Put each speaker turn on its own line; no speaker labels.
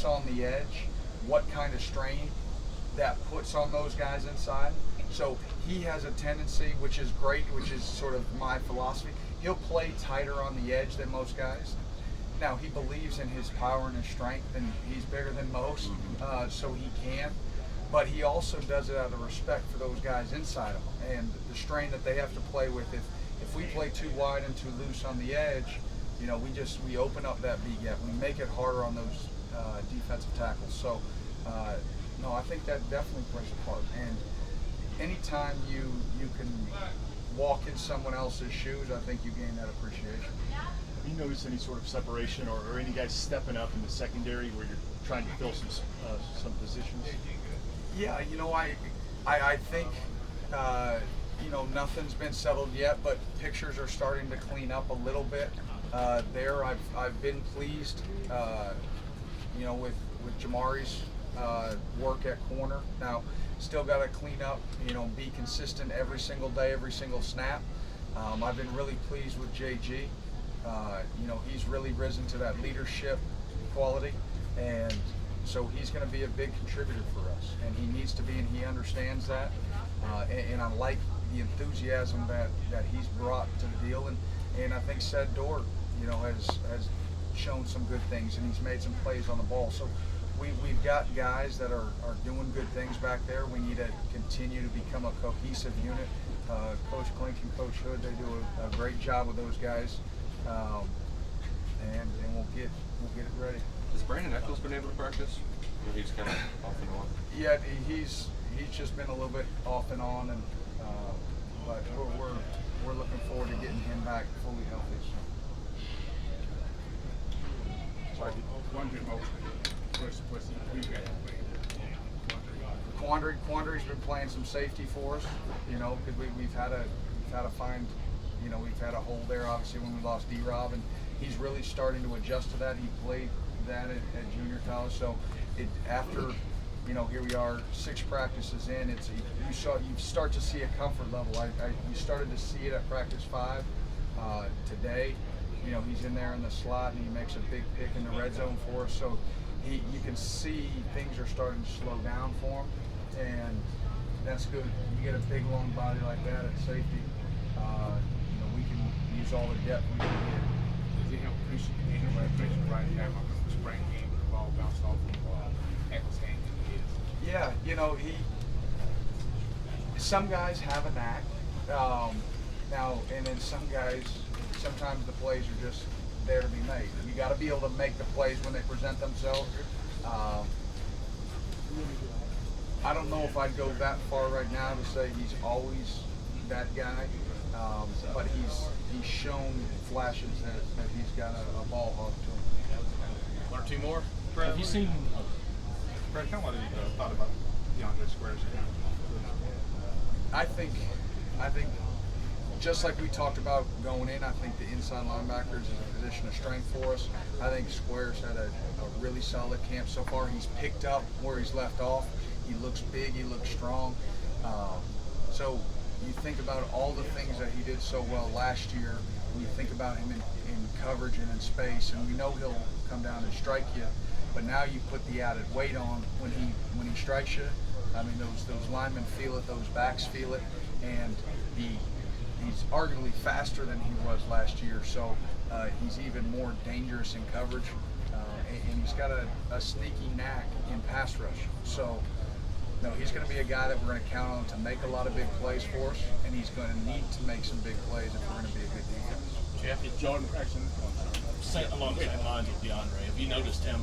on the edge, what kind of strain that puts on those guys inside. So he has a tendency, which is great, which is sort of my philosophy. He'll play tighter on the edge than most guys. Now, he believes in his power and his strength, and he's bigger than most, so he can. But he also does it out of respect for those guys inside him and the strain that they have to play with. If we play too wide and too loose on the edge, you know, we open up that B gap. We make it harder on those defensive tackles. So, no, I think that definitely plays a part. And anytime you can walk in someone else's shoes, I think you gain that appreciation.
Have you noticed any sort of separation or any guys stepping up in the secondary where you're trying to fill some positions?
Yeah, you know, I think you know, nothing's been settled yet, but pictures are starting to clean up a little bit. There, I've been pleased, you know, with Jamari's work at corner. Now, still got to clean up, you know, be consistent every single day, every single snap. I've been really pleased with JG. You know, he's really risen to that leadership quality, and so he's going to be a big contributor for us, and he needs to be, and he understands that. And I like the enthusiasm that he's brought to the deal, and I think Sed Dorr, you know, has shown some good things, and he's made some plays on the ball. So we've got guys that are doing good things back there. We need to continue to become a cohesive unit. Coach Klink and Coach Hood, they do a great job with those guys, and we'll get it ready.
Has Brandon Eccles been able to practice? Or he's kind of off and on?
Yeah, he's just been a little bit off and on, and but we're looking forward to getting him back fully healthy.
Sorry,
Quandary's been playing some safety for us, you know, because we've had to find, you know, we've had a hole there obviously when we lost D-Rob, and he's really starting to adjust to that. He played that at junior college, so after, you know, here we are 6 practices in, you start to see a comfort level. You started to see it at practice 5 today. You know, he's in there in the slot and he makes a big pick in the red zone for us, so you can see things are starting to slow down for him, and that's good. You get a big long body like that at safety, you know, we can use all the depth we can get.
Does he help push right now on the spring game with the ball bounced off of Eccles' hand?
Yeah, you know, some guys have a knack, now, and then some guys, sometimes the plays are just there to be made. You got to be able to make the plays when they present themselves. I don't know if I'd go that far right now to say he's always that guy, but he's shown flashes that he's got a ball hawk to him.
One or two more.
Have you seen, Brad, kind of what have you thought about DeAndre Squares?
I think just like we talked about going in, I think the inside linebackers is a position of strength for us. I think Squares had a really solid camp so far. He's picked up where he's left off. He looks big, he looks strong. So you think about all the things that he did so well last year, and you think about him in coverage and in space, and we know he'll come down and strike you, but now you put the added weight on when he strikes you. I mean, those linemen feel it, those backs feel it, and he's arguably faster than he was last year, so he's even more dangerous in coverage, and he's got a sneaky knack in pass rush. So, no, he's going to be a guy that we're going to count on to make a lot of big plays for us, and he's going to need to make some big plays if we're going to be a good defense.
Jeff,
Jordan, actually,
along the same lines with DeAndre, have you noticed him